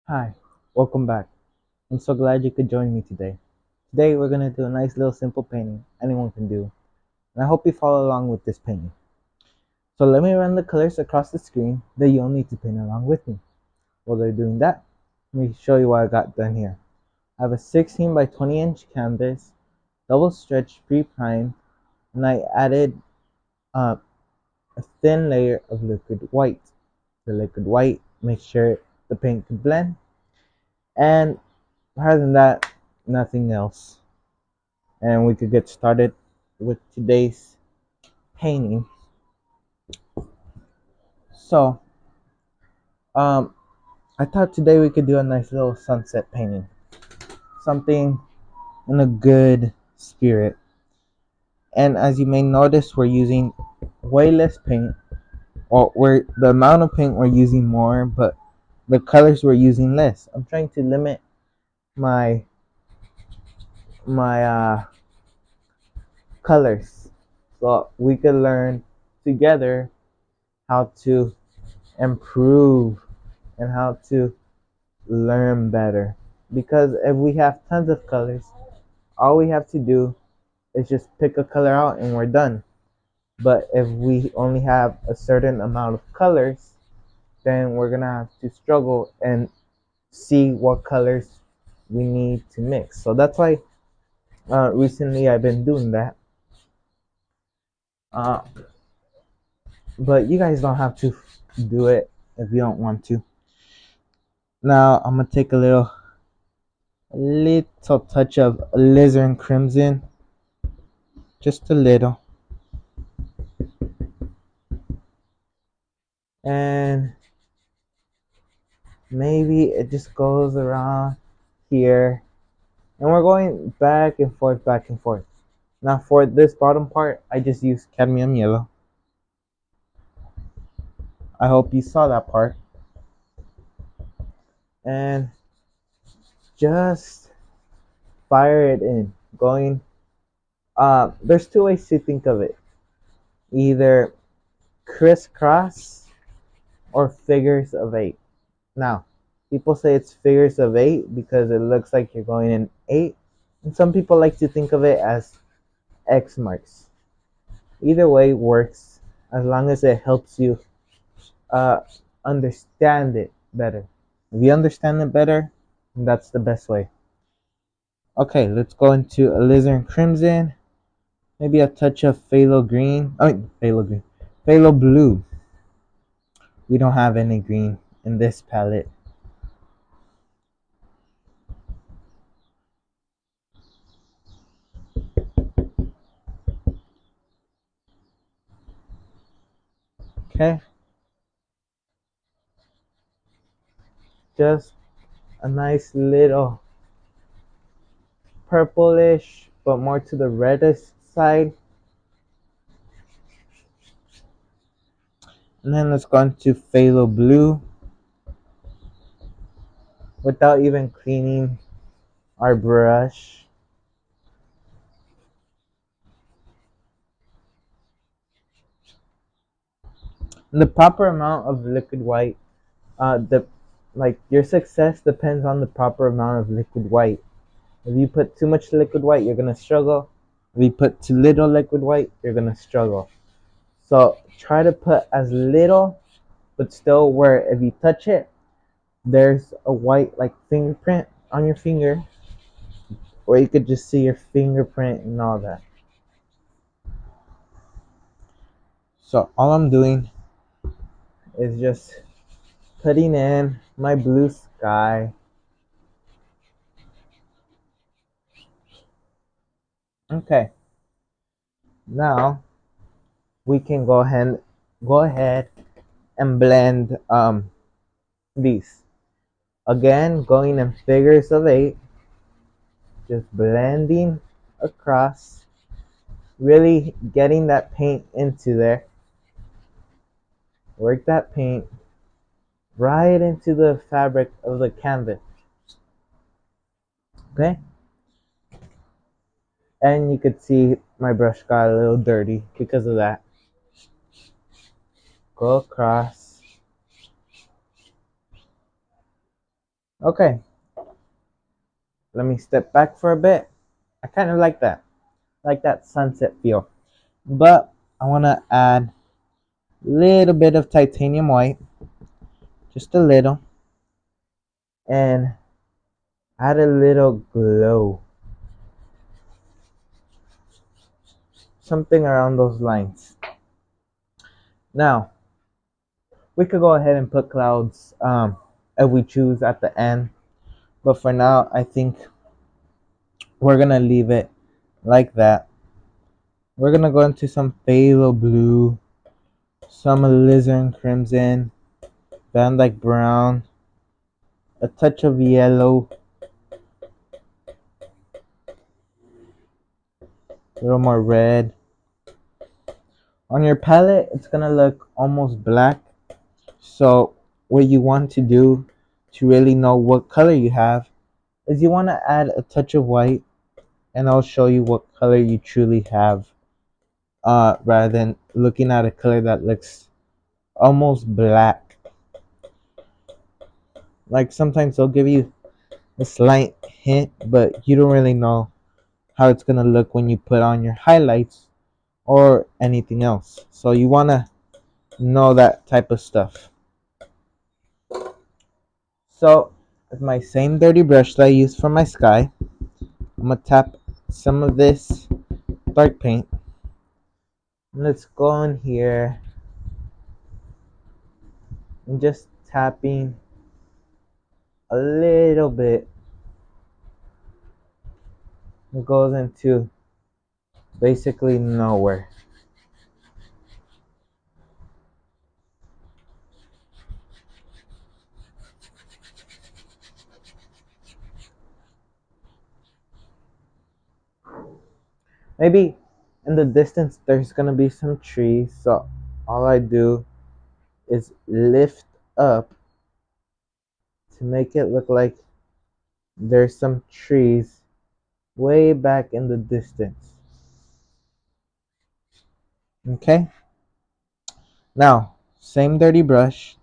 Hi, welcome back. I'm so glad you could join me today. Today we're going to do a nice little simple painting anyone can do, and I hope you follow along with this painting. So let me run the colors across the screen that you'll need to paint along with me. While they're doing that, let me show you what I got done here. I have a 16 by 20 inch canvas, double stretch pre-primed, and I added uh, a thin layer of liquid white. The liquid white makes sure the paint can blend, and other than that, nothing else. And we could get started with today's painting. So, um, I thought today we could do a nice little sunset painting, something in a good spirit. And as you may notice, we're using way less paint, or we're the amount of paint we're using more, but the colors we're using less. I'm trying to limit my my colors so we could learn together how to improve and how to learn better. Because if we have tons of colors, all we have to do is just pick a color out and we're done. But if we only have a certain amount of colors, then we're gonna have to struggle and see what colors we need to mix. So that's why recently I've been doing that. Uh, but you guys don't have to do it if you don't want to. Now I'm gonna take a little touch of alizarin crimson, just a little, and maybe it just goes around here, and we're going back and forth, back and forth. Now for this bottom part, I just used cadmium yellow. I hope you saw that part. And just fire it in, going there's two ways to think of it: either crisscross or figures of eight. Now people say it's figures of eight because it looks like you're going in eight, and some people like to think of it as X marks. Either way works as long as it helps you uh, understand it better. If you understand it better, that's the best way. Okay, let's go into alizarin crimson. Maybe a touch of phthalo green. Phthalo green. Phthalo blue. We don't have any green in this palette. Okay, just a nice little purplish, but more to the reddish side. And then let's go into phthalo blue without even cleaning our brush. And the proper amount of liquid white, the like your success depends on the proper amount of liquid white. If you put too much liquid white, you're gonna struggle. If you put too little liquid white, you're gonna struggle. So try to put as little, but still where if you touch it, there's a white like fingerprint on your finger, or you could just see your fingerprint and all that. So all I'm doing is just putting in my blue sky. Okay, now we can go ahead and blend these. Again, going in figures of eight, just blending across, really getting that paint into there. Work that paint right into the fabric of the canvas. Okay? And you could see my brush got a little dirty because of that. Go across. Okay, let me step back for a bit. I kind of like that sunset feel. But I want to add a little bit of titanium white, just a little, and add a little glow. Something around those lines. Now, we could go ahead and put clouds if we choose at the end. But for now, I think we're going to leave it like that. We're going to go into some phthalo blue, some alizarin crimson, Van Dyke brown, a touch of yellow, a little more red. On your palette, it's going to look almost black. So what you want to do to really know what color you have is you want to add a touch of white, and I'll show you what color you truly have, rather than looking at a color that looks almost black. Like sometimes they'll give you a slight hint, but you don't really know how it's gonna look when you put on your highlights or anything else. So you wanna know that type of stuff. So with my same dirty brush that I used for my sky, I'm gonna tap some of this dark paint. Let's go in here and just tapping a little bit. It goes into basically nowhere. Maybe in the distance there's gonna be some trees, so all I do is lift up to make it look like there's some trees way back in the distance. Okay? Now, same dirty brush.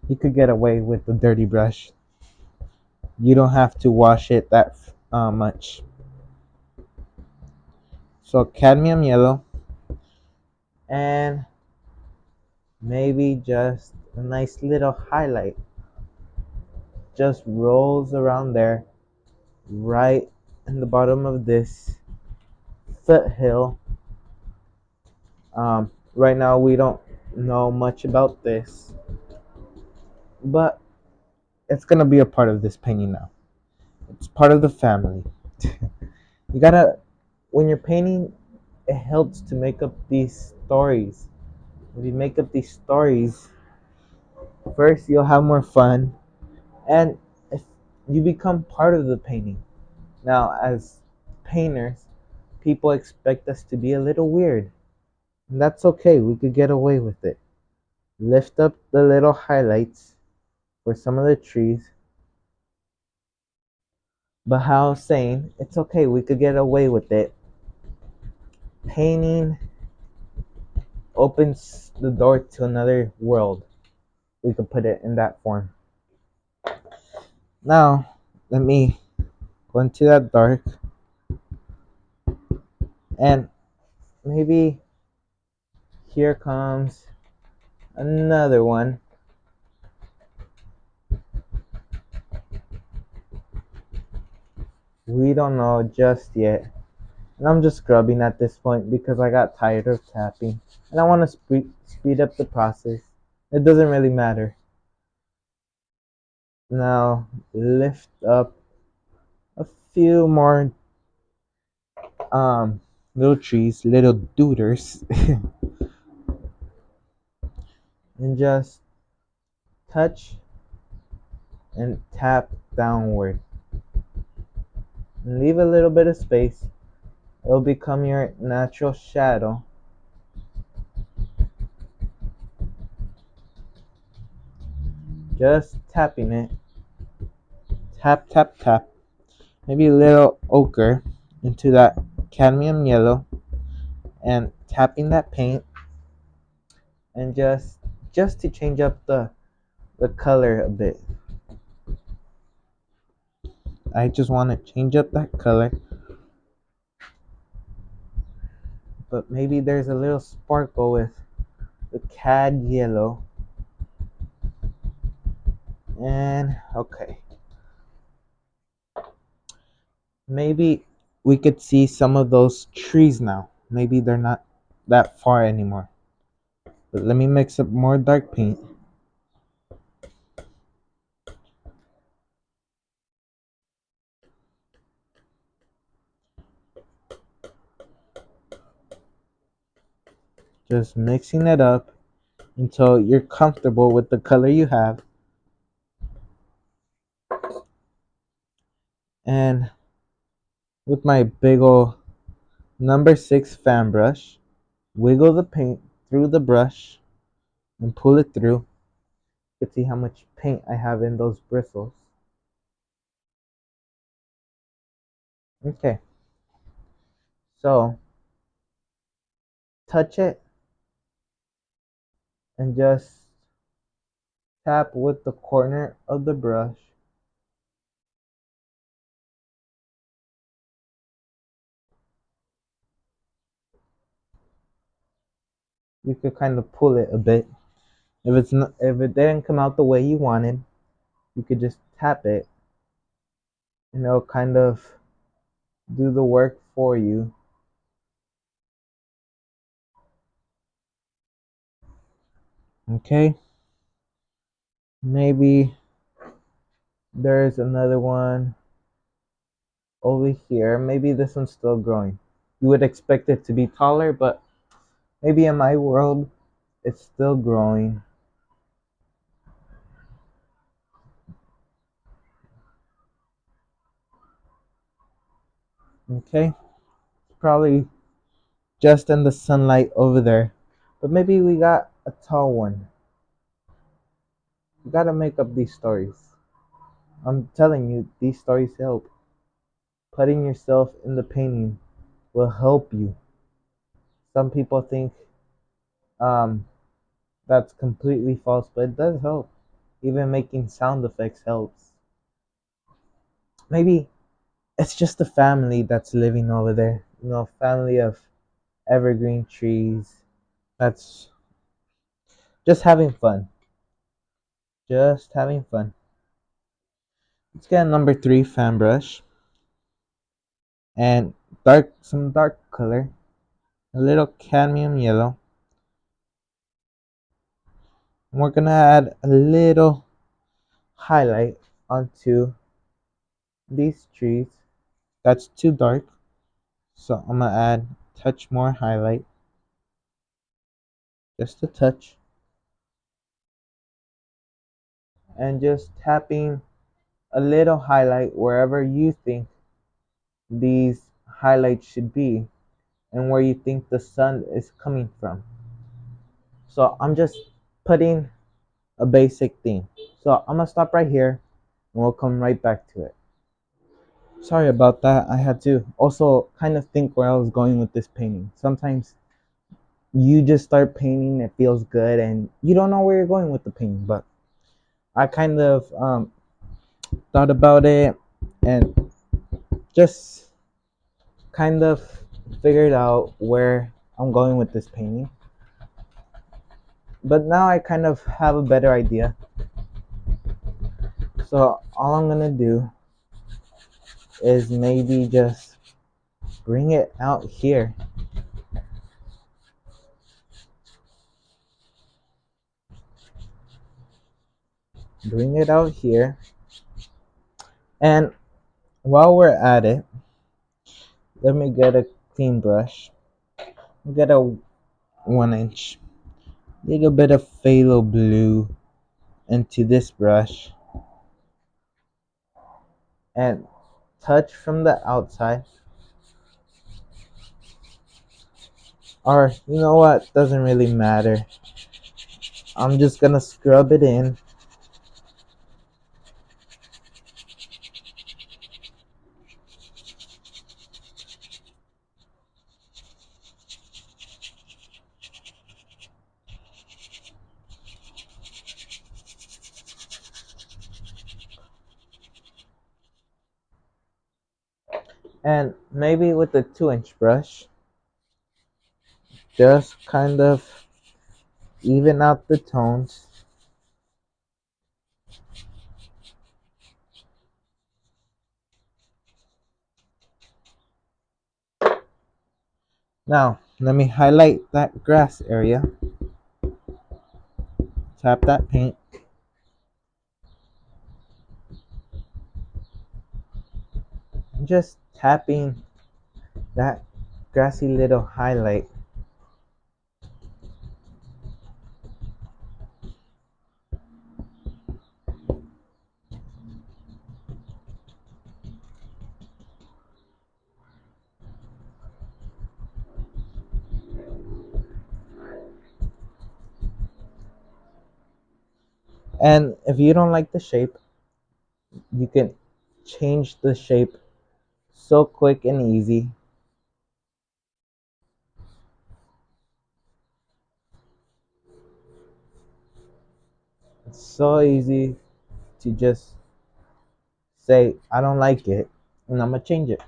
You could get away with the dirty brush. You don't have to wash it that much. So, cadmium yellow, and maybe just a nice little highlight just rolls around there, right in the bottom of this foothill. Right now we don't know much about this, but it's gonna be a part of this painting now. It's part of the family. You gotta, when you're painting, it helps to make up these stories. If you make up these stories, first you'll have more fun, and if you become part of the painting. Now, as painters, people expect us to be a little weird, and that's okay. We could get away with it. Lift up the little highlights for some of the trees. But how saying it's okay, we could get away with it. Painting opens the door to another world. We could put it in that form. Now, let me go into that dark, and maybe here comes another one. We don't know just yet. And I'm just scrubbing at this point because I got tired of tapping. And I want to speed up the process. It doesn't really matter. Now, lift up a few more little trees, little duders, and just touch and tap downward. And leave a little bit of space. It'll become your natural shadow. Just tapping it. Tap, tap, tap. Maybe a little ochre into that cadmium yellow, and tapping that paint, and just to change up the color a bit. I just want to change up that color. But maybe there's a little sparkle with the cad yellow. And okay. Maybe we could see some of those trees now. Maybe they're not that far anymore. But let me mix up more dark paint. Just mixing it up until you're comfortable with the color you have. And with my big ol' number 6 fan brush, wiggle the paint through the brush and pull it through. You can see how much paint I have in those bristles. Okay, so touch it and just tap with the corner of the brush. You could kind of pull it a bit. If it didn't come out the way you wanted, you could just tap it and it'll kind of do the work for you. Okay, maybe there's another one over here. Maybe this one's still growing. You would expect it to be taller, but maybe in my world it's still growing. Okay, probably just in the sunlight over there. But maybe we got a tall one. You gotta make up these stories. I'm telling you, these stories help. Putting yourself in the painting will help you. Some people think um, that's completely false, but it does help. Even making sound effects helps. Maybe it's just a family that's living over there. You know, family of evergreen trees. That's just having fun. Just having fun. Let's get a number 3 fan brush and some dark color, a little cadmium yellow. And we're gonna add a little highlight onto these trees. That's too dark, so I'm gonna add a touch more highlight, just a touch, and just tapping a little highlight wherever you think these highlights should be and where you think the sun is coming from. So I'm just putting a basic theme. So I'm gonna stop right here and we'll come right back to it. Sorry about that. I had to also kind of think where I was going with this painting. Sometimes you just start painting, it feels good, and you don't know where you're going with the painting. But I kind of thought about it and just kind of figured out where I'm going with this painting. But now I kind of have a better idea. So all I'm gonna do is maybe just bring it out here. Bring it out here. And while we're at it, let me get a clean brush. Get a 1 inch. Little bit of phthalo blue into this brush. And touch from the outside. Or, you know what? Doesn't really matter. I'm just gonna scrub it in. And maybe with the 2-inch brush, just kind of even out the tones. Now, let me highlight that grass area. Tap that paint. Just tapping that grassy little highlight. And if you don't like the shape, you can change the shape so quick and easy. It's so easy to just say, I don't like it, and I'm gonna change it.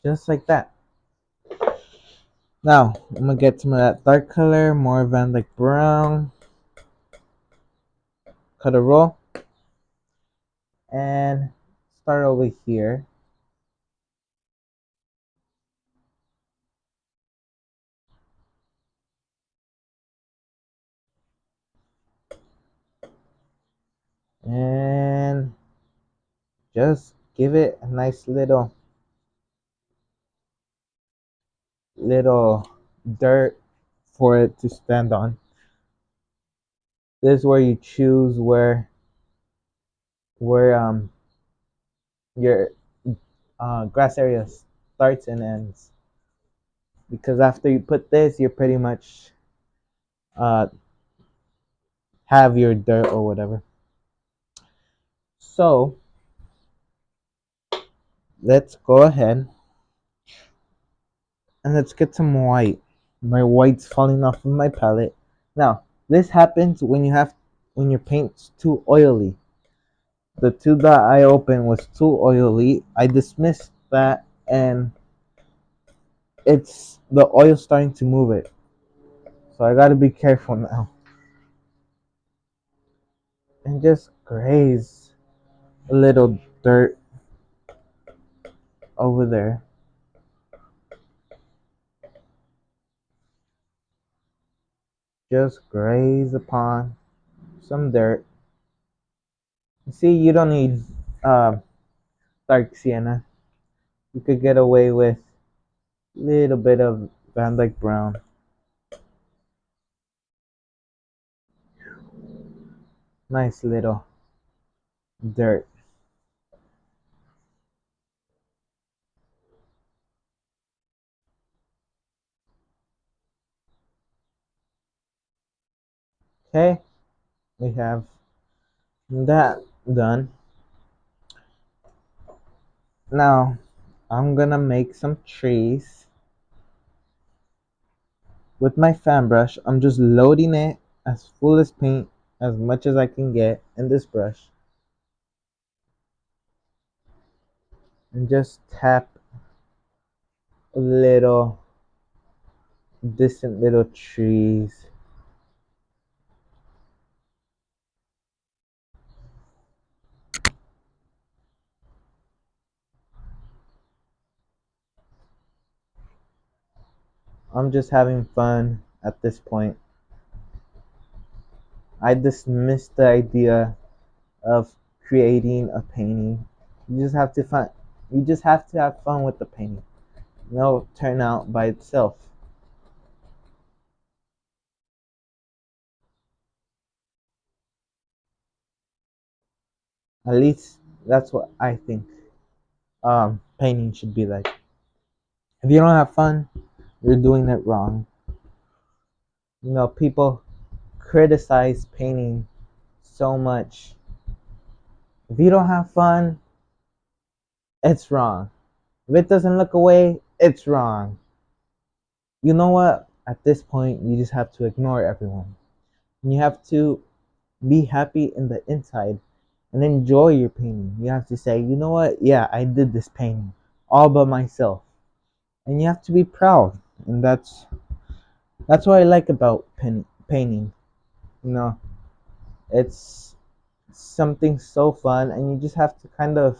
Just like that. Now, I'm gonna get some of that dark color, more Van Dyke brown. Cut a roll. And start over here. And just give it a nice little dirt for it to stand on. This is where you choose where your grass area starts and ends. Because after you put this, you pretty much uh, have your dirt or whatever. So let's go ahead and let's get some white. My white's falling off of my palette. Now this happens when your paint's too oily. The two that I opened was too oily. I dismissed that, and it's the oil starting to move it. So I gotta be careful now. And just graze a little dirt over there. Just graze upon some dirt. See, you don't need uh, dark sienna. You could get away with a little bit of Van Dyke brown. Nice little dirt. Okay, we have that done. Now I'm gonna make some trees with my fan brush. I'm just loading it as full as paint as much as I can get in this brush, and just tap a little distant little trees. I'm just having fun at this point. I dismissed the idea of creating a painting. You just have to fun. You just have to have fun with the painting. No, turn out by itself. At least that's what I think. Painting should be like. If you don't have fun, you're doing it wrong. People criticize painting so much. If you don't have fun, it's wrong. If it doesn't look away, it's wrong. You know what? At this point, you just have to ignore everyone. And you have to be happy in the inside and enjoy your painting. You have to say, you know what? Yeah, I did this painting. all by myself. And you have to be proud. And that's what I like about painting. You know, it's something so fun, and you just have to kind of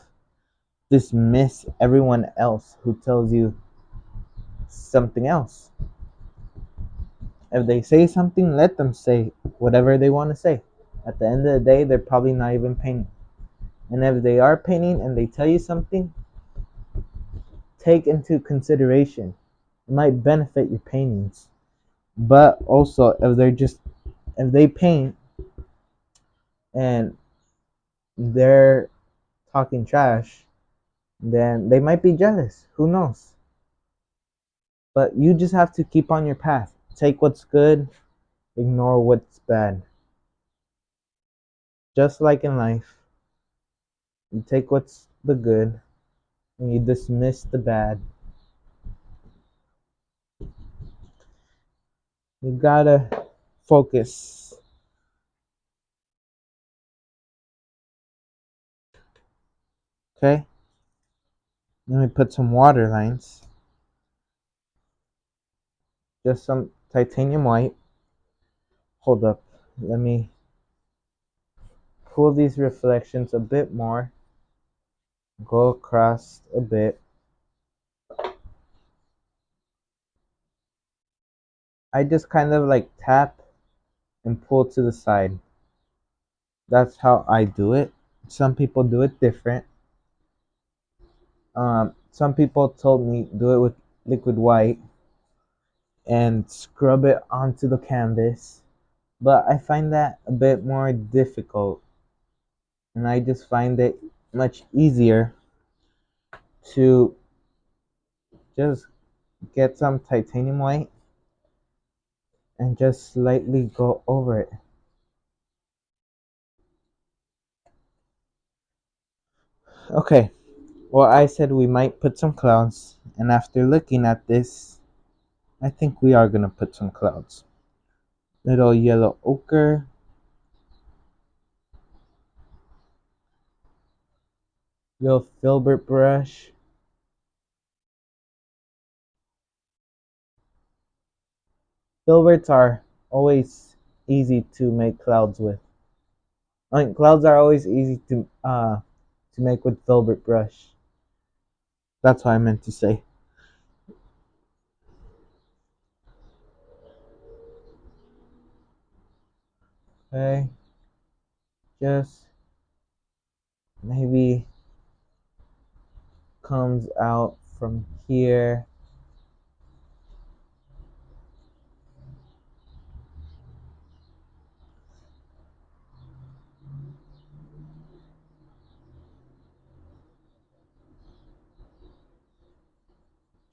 dismiss everyone else who tells you something else. If they say something, let them say whatever they want to say. At the end of the day, they're probably not even painting. And if they are painting and they tell you something, take into consideration. It might benefit your paintings. But also, if they paint and they're talking trash, then they might be jealous. Who knows? But you just have to keep on your path. Take what's good, ignore what's bad. Just like in life, you take what's the good and you dismiss the bad. You gotta focus. Okay? Let me put some water lines. Just some titanium white. Hold up. Let me pull these reflections a bit more. Go across a bit. I just kind of like tap and pull to the side. That's how I do it. Some people do it different. Some people told me do it with liquid white and scrub it onto the canvas, but I find that a bit more difficult, and I just find it much easier to just get some titanium white and just slightly go over it. Okay, well, I said we might put some clouds, and after looking at this, I think we are gonna put some clouds. Little yellow ochre, little filbert brush. Filberts are always easy to make clouds with. I mean, clouds are always easy to make with filbert brush. That's what I meant to say. Okay, just maybe comes out from here.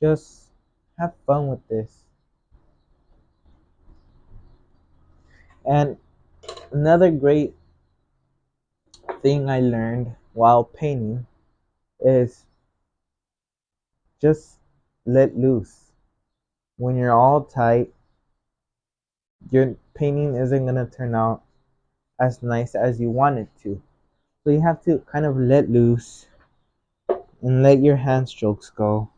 Just have fun with this. And another great thing I learned while painting is just let loose. When you're all tight, your painting isn't gonna turn out as nice as you want it to. So you have to kind of let loose and let your hand strokes go.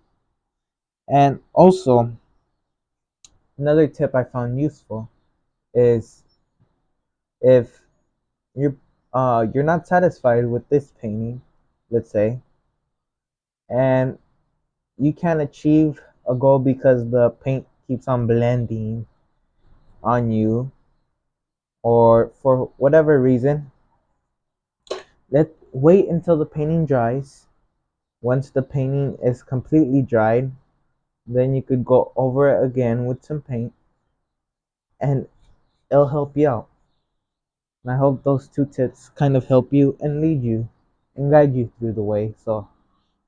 And also, another tip I found useful is if you're you're not satisfied with this painting, let's say, and you can't achieve a goal because the paint keeps on blending on you or for whatever reason, let wait until the painting dries. Once the painting is completely dried, then you could go over it again with some paint and it'll help you out. And I hope those two tips kind of help you and lead you and guide you through the way so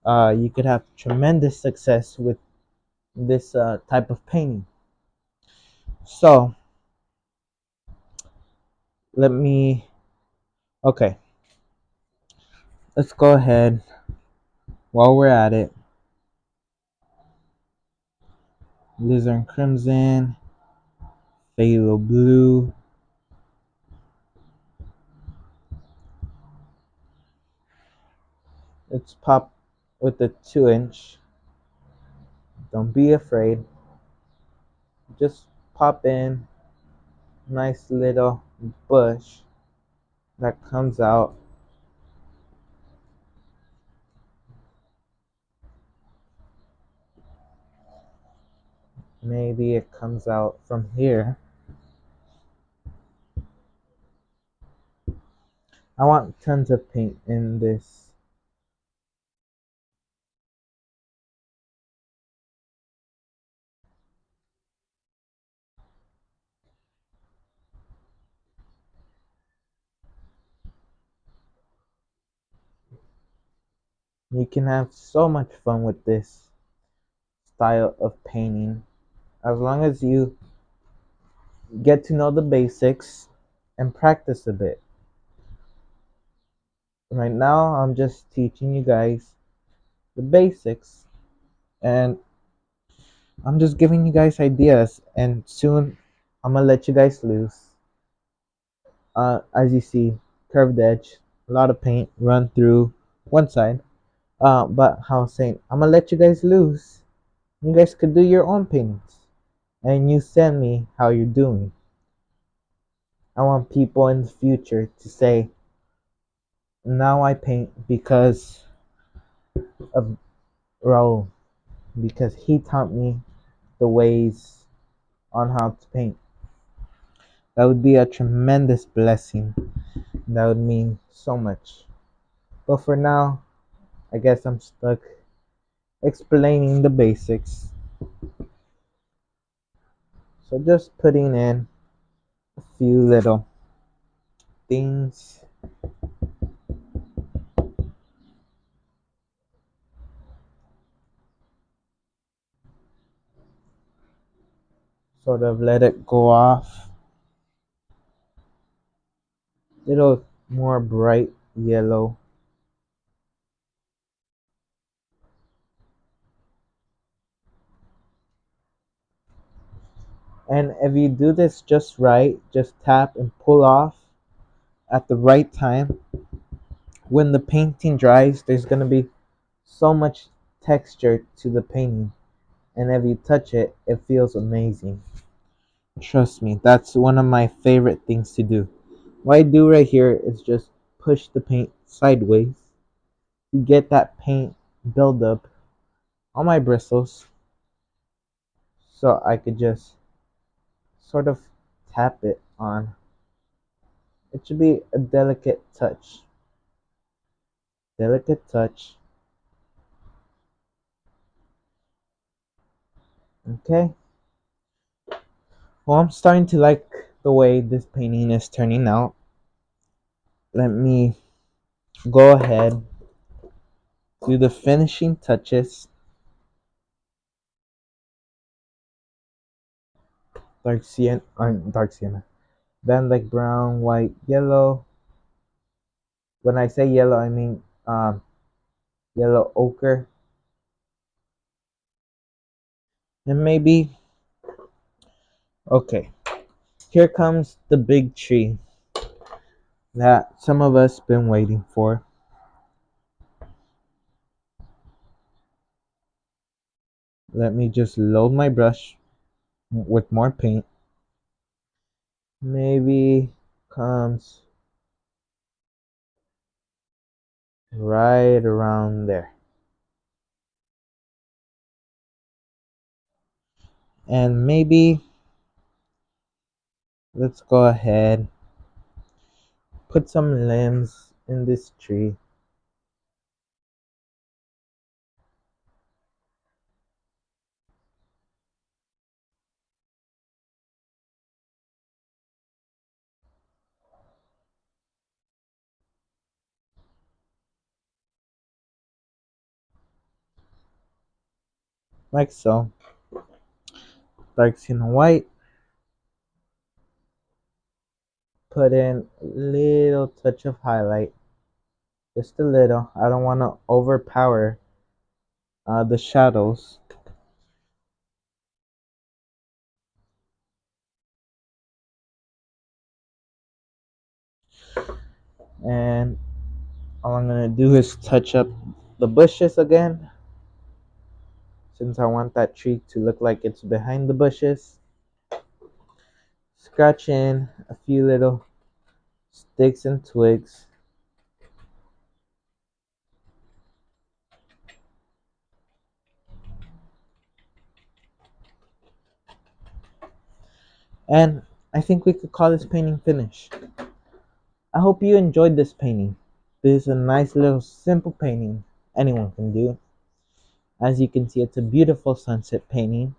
you could have tremendous success with this type of painting. So let me, okay, let's go ahead while we're at it. Lizard crimson, phthalo blue. Let's pop with the 2 inch. Don't be afraid. Just pop in. Nice little bush that comes out. Maybe it comes out from here. I want tons of paint in this. You can have so much fun with this style of painting as long as you get to know the basics and practice a bit. Right now, I'm just teaching you guys the basics and I'm just giving you guys ideas. And soon, I'm gonna let you guys loose. As you see, curved edge, a lot of paint run through one side. But how I was saying, I'm gonna let you guys loose. You guys could do your own paintings, and you send me how you're doing. I want people in the future to say, now I paint because of Raul, because he taught me the ways on how to paint. That would be a tremendous blessing. That would mean so much. But for now, I guess I'm stuck explaining the basics. So just putting in a few little things. Sort of let it go off. Little more bright yellow. And if you do this just right, just tap and pull off at the right time. When the painting dries, there's going to be so much texture to the painting. And if you touch it, it feels amazing. Trust me, that's one of my favorite things to do. What I do right here is just push the paint sideways to get that paint buildup on my bristles so I could just sort of tap it on. It should be a delicate touch. Delicate touch. Okay. Well, I'm starting to like the way this painting is turning out. Let me go ahead, do the finishing touches. Dark sienna. Then like brown, white, yellow. When I say yellow, I mean yellow ochre. And maybe, okay, here comes the big tree that some of us been waiting for. Let me just load my brush with more paint. Maybe comes right around there. And maybe let's go ahead, put some limbs in this tree. Like so. Dark skin white. Put in a little touch of highlight. Just a little. I don't want to overpower the shadows. And all I'm gonna do is touch up the bushes again. since I want that tree to look like it's behind the bushes. Scratch in a few little sticks and twigs. And I think we could call this painting finished. I hope you enjoyed this painting. This is a nice little simple painting anyone can do. As you can see, it's a beautiful sunset painting.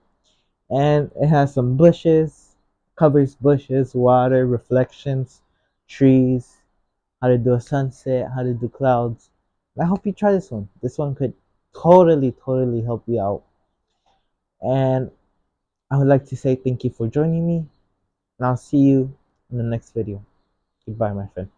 And it has some bushes, covers bushes, water, reflections, trees, how to do a sunset, how to do clouds. I hope you try this one. This one could totally help you out. And I would like to say thank you for joining me, and I'll see you in the next video. Goodbye, my friend.